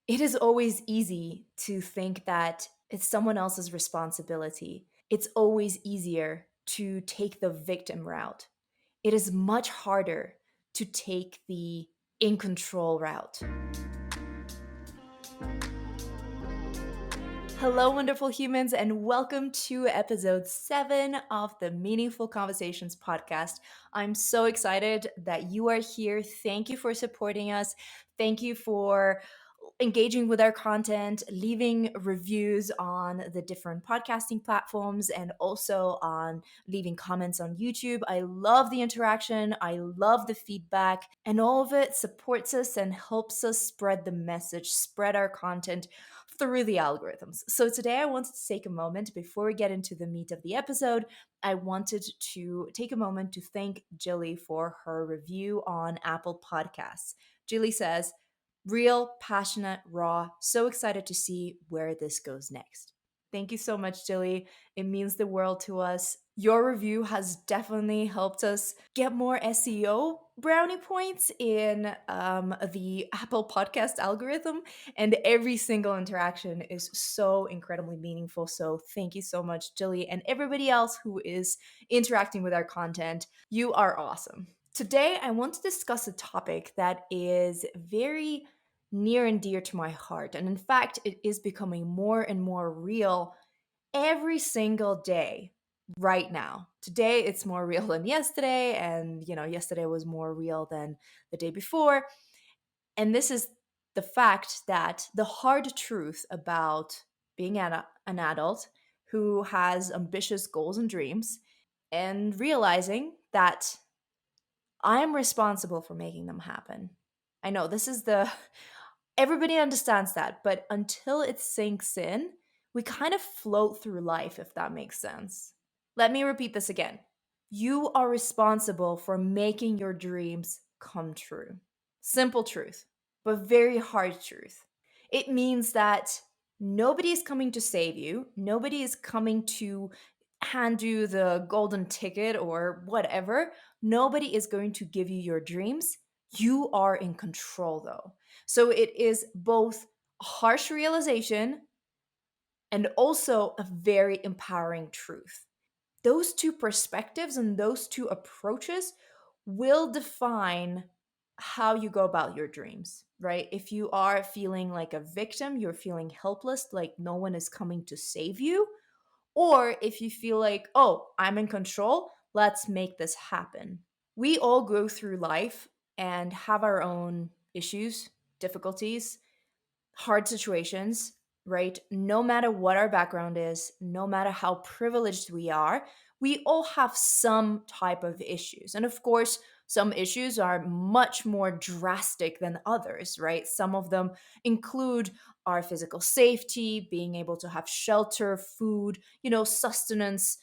It is always easy to think that it's someone else's responsibility. It's always easier to take the victim route. It is much harder to take the in control route. Hello, wonderful humans, and welcome to episode 7 of the Meaningful Conversations podcast. I'm so excited that you are here. Thank you for supporting us. Thank you for engaging with our content, leaving reviews on the different podcasting platforms, and also on leaving comments on YouTube. I love the interaction. I love the feedback, and all of it supports us and helps us spread the message, spread our content through the algorithms. So today I wanted to take a moment before we get into the meat of the episode. I wanted to take a moment to thank Jilly for her review on Apple Podcasts. Jilly says, real, passionate, raw. So excited to see where this goes next. Thank you so much, Jilly. It means the world to us. Your review has definitely helped us get more SEO brownie points in the Apple Podcast algorithm, and every single interaction is so incredibly meaningful. So thank you so much, Jilly, and everybody else who is interacting with our content. You are awesome. Today, I want to discuss a topic that is very near and dear to my heart. And in fact, it is becoming more and more real every single day right now. Today, it's more real than yesterday. And, yesterday was more real than the day before. And this is the fact that the hard truth about being an adult who has ambitious goals and dreams and realizing that I'm responsible for making them happen. I know this is the everybody understands that, but until it sinks in, we kind of float through life, if that makes sense. Let me repeat this again. You are responsible for making your dreams come true. Simple truth, but very hard truth. It means that nobody is coming to save you, nobody is coming to hand you the golden ticket or whatever. Nobody is going to give you your dreams. You are in control, though. So it is both a harsh realization and also a very empowering truth. Those two perspectives and those two approaches will define how you go about your dreams, right? If you are feeling like a victim, you're feeling helpless, like no one is coming to save you, or if you feel like, oh, I'm in control, let's make this happen. We all go through life and have our own issues, difficulties, hard situations, right? No matter what our background is, no matter how privileged we are, we all have some type of issues. And of course, some issues are much more drastic than others, right? Some of them include our physical safety, being able to have shelter, food, sustenance,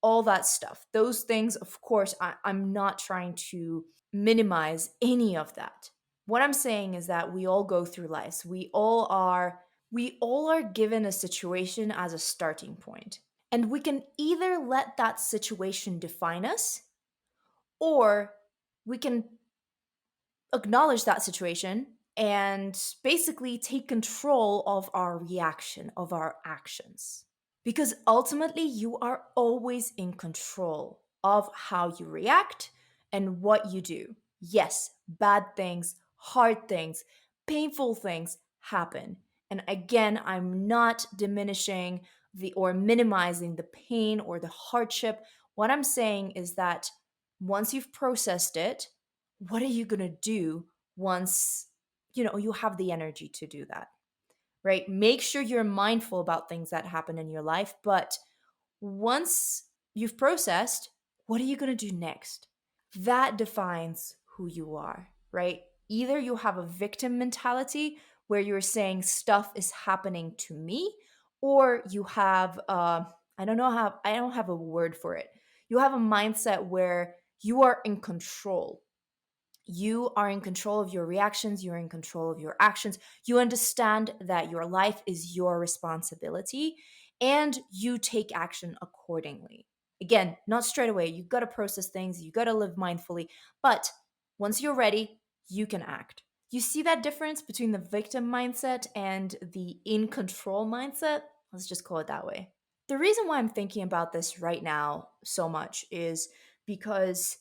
all that stuff. Those things, of course, I'm not trying to minimize any of that. What I'm saying is that we all go through life. We all are given a situation as a starting point. And we can either let that situation define us, or we can acknowledge that situation and basically take control of our reaction, of our actions. Because ultimately, you are always in control of how you react and what you do. Yes, bad things, hard things, painful things happen. And again, I'm not diminishing the or minimizing the pain or the hardship. What I'm saying is that once you've processed it, what are you going to do once you have the energy to do that? Right? Make sure you're mindful about things that happen in your life. But once you've processed, what are you going to do next? That defines who you are, right? Either you have a victim mentality where you're saying stuff is happening to me, or you have, I don't have a word for it. You have a mindset where you are in control. You are in control of your reactions, you're in control of your actions. You understand that your life is your responsibility and you take action accordingly. Again, not straight away. You've got to process things, you got to live mindfully. But once you're ready, you can act. You see that difference between the victim mindset and the in control mindset? Let's just call it that way. The reason why I'm thinking about this right now so much is because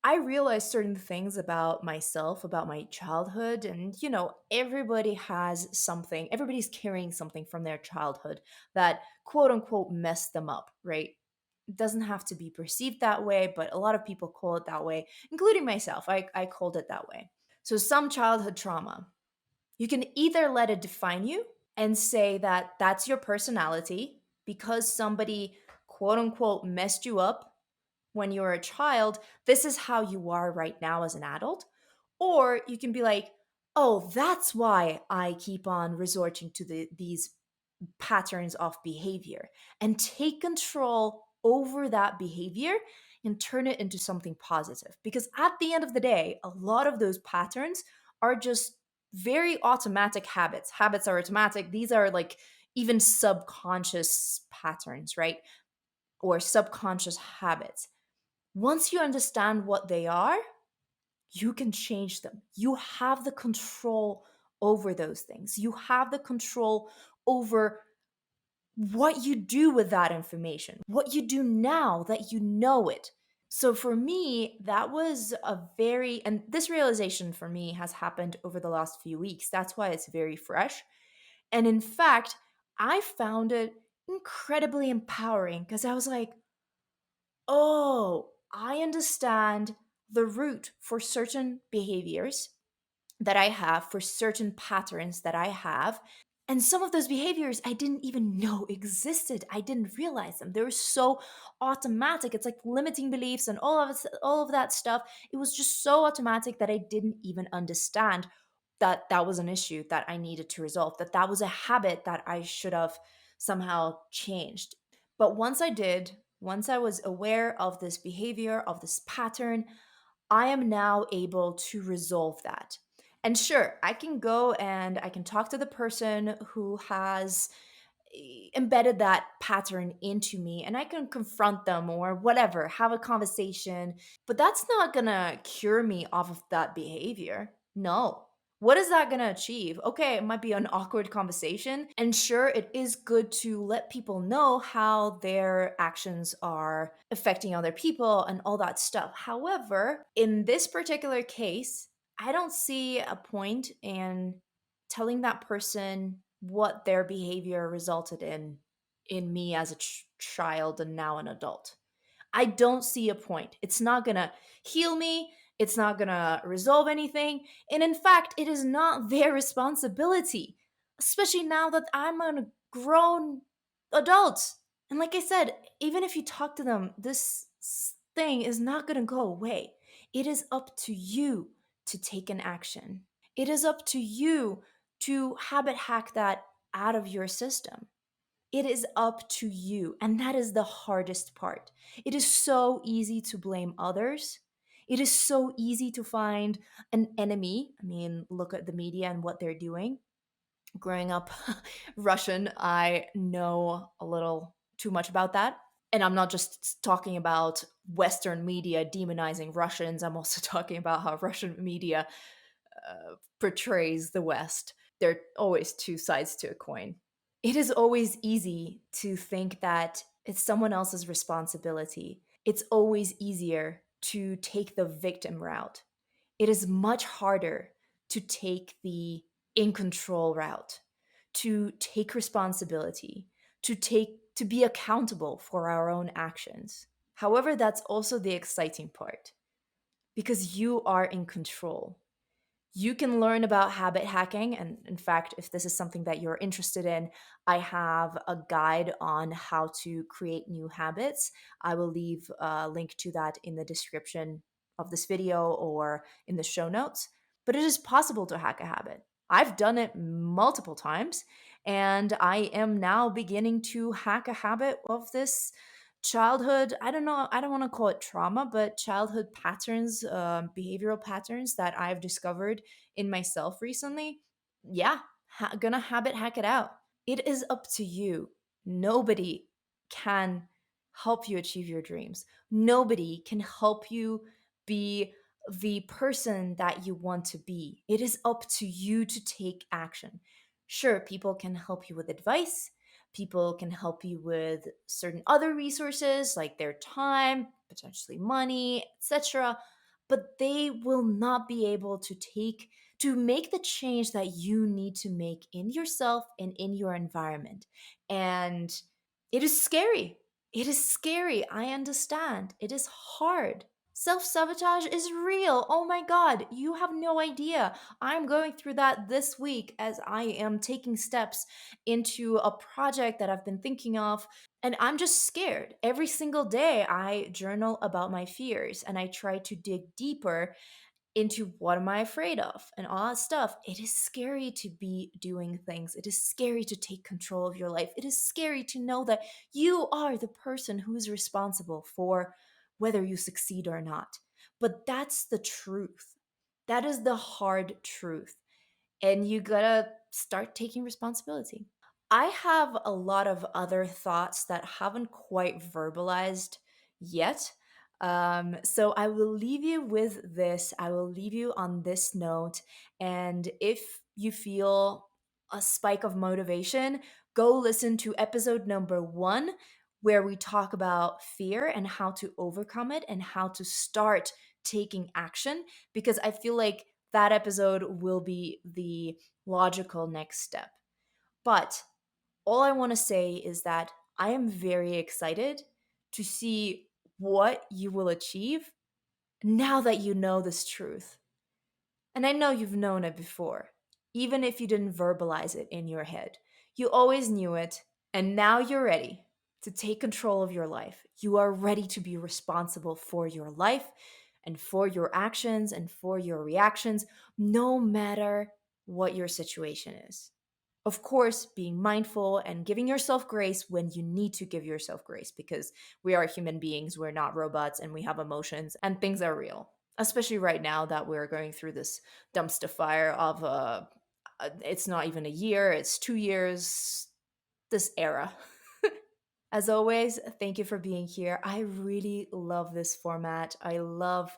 I realized certain things about myself, about my childhood, and everybody has something, everybody's carrying something from their childhood that quote unquote messed them up, right? It doesn't have to be perceived that way, but a lot of people call it that way, including myself. I called it that way. So, some childhood trauma, you can either let it define you and say that that's your personality because somebody quote unquote messed you up when you were a child, this is how you are right now as an adult. Or you can be like, oh, that's why I keep on resorting to these patterns of behavior, and take control over that behavior and turn it into something positive. Because at the end of the day, a lot of those patterns are just very automatic habits. Habits are automatic. These are like even subconscious patterns, right? Or subconscious habits. Once you understand what they are, you can change them. You have the control over those things. You have the control over what you do with that information, what you do now that you know it. So for me, that was and this realization for me has happened over the last few weeks. That's why it's very fresh. And in fact, I found it incredibly empowering because I was like, oh, I understand the root for certain behaviors that I have, for certain patterns that I have. And some of those behaviors I didn't even know existed. I didn't realize them. They were so automatic. It's like limiting beliefs and all of that stuff. It was just so automatic that I didn't even understand that that was an issue that I needed to resolve, that that was a habit that I should have somehow changed. But once I did, once I was aware of this behavior, of this pattern, I am now able to resolve that. And sure, I can go and I can talk to the person who has embedded that pattern into me and I can confront them or whatever, have a conversation, but that's not gonna cure me off of that behavior. No. What is that gonna achieve? Okay, it might be an awkward conversation, and sure, it is good to let people know how their actions are affecting other people and all that stuff. However, in this particular case, I don't see a point in telling that person what their behavior resulted in me as a child and now an adult. I don't see a point. It's not gonna heal me. It's not gonna resolve anything. And in fact, it is not their responsibility, especially now that I'm a grown adult. And like I said, even if you talk to them, this thing is not gonna go away. It is up to you to take an action. It is up to you to habit hack that out of your system. It is up to you. And that is the hardest part. It is so easy to blame others. It is so easy to find an enemy. I mean, look at the media and what they're doing. Growing up Russian, I know a little too much about that. And I'm not just talking about Western media demonizing Russians. I'm also talking about how Russian media portrays the West. There are always two sides to a coin. It is always easy to think that it's someone else's responsibility. It's always easier to take the victim route. It is much harder to take the in control route, to take responsibility, to be accountable for our own actions. However, that's also the exciting part because you are in control. You can learn about habit hacking. And in fact, if this is something that you're interested in, I have a guide on how to create new habits. I will leave a link to that in the description of this video or in the show notes. But it is possible to hack a habit. I've done it multiple times, and I am now beginning to hack a habit of this childhood. I don't know, I don't want to call it trauma, but childhood patterns, behavioral patterns that I've discovered in myself recently. Yeah, gonna habit hack it out. It is up to you. Nobody can help you achieve your dreams. Nobody can help you be the person that you want to be. It is up to you to take action. Sure, people can help you with advice, people can help you with certain other resources like their time, potentially money, etc. But they will not be able to make the change that you need to make in yourself and in your environment. And it is scary. It is scary. I understand. It is hard. Self sabotage is real. Oh my God, you have no idea. I'm going through that this week as I am taking steps into a project that I've been thinking of. And I'm just scared. Every single day, I journal about my fears and I try to dig deeper into what am I afraid of and all that stuff. It is scary to be doing things. It is scary to take control of your life. It is scary to know that you are the person who is responsible for whether you succeed or not. But that's the truth. That is the hard truth. And you gotta start taking responsibility. I have a lot of other thoughts that haven't quite verbalized yet. So I will leave you with this. I will leave you on this note. And if you feel a spike of motivation, go listen to episode number 1, where we talk about fear and how to overcome it and how to start taking action. Because I feel like that episode will be the logical next step. But all I want to say is that I am very excited to see what you will achieve now that you know this truth. And I know you've known it before, even if you didn't verbalize it in your head. You always knew it, and now you're ready to take control of your life. You are ready to be responsible for your life and for your actions and for your reactions, no matter what your situation is. Of course, being mindful and giving yourself grace when you need to give yourself grace, because we are human beings, we're not robots, and we have emotions and things are real. Especially right now that we're going through this dumpster fire of it's not even a year, it's 2 years, this era. As always, thank you for being here. I really love this format. I love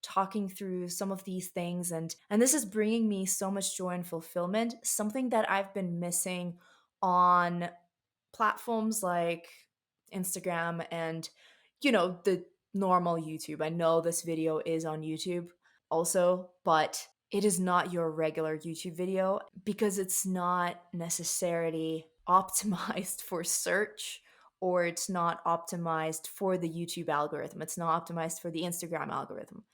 talking through some of these things, and this is bringing me so much joy and fulfillment, something that I've been missing on platforms like Instagram and the normal YouTube. I know this video is on YouTube also, but it is not your regular YouTube video because it's not necessarily optimized for search, or it's not optimized for the YouTube algorithm. It's not optimized for the Instagram algorithm.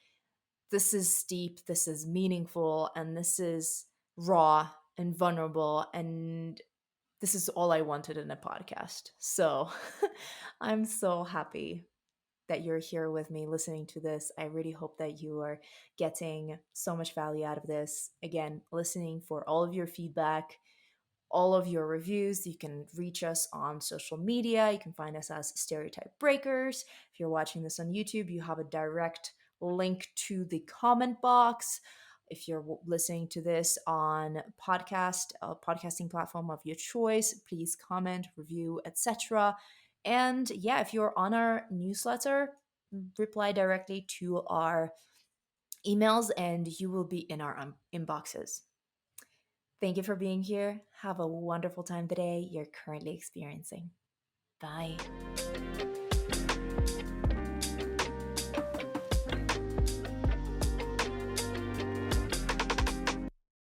This is deep, this is meaningful, and this is raw and vulnerable, and this is all I wanted in a podcast. So I'm so happy that you're here with me listening to this. I really hope that you are getting so much value out of this. Again, listening for all of your feedback, all of your reviews. You can reach us on social media. You can find us as Stereotype Breakers. If you're watching this on YouTube, you have a direct link to the comment box. If you're listening to this on a podcasting platform of your choice, please comment, review, etc. And yeah, if you're on our newsletter, reply directly to our emails and you will be in our inboxes. Thank you for being here. Have a wonderful time today you're currently experiencing. Bye.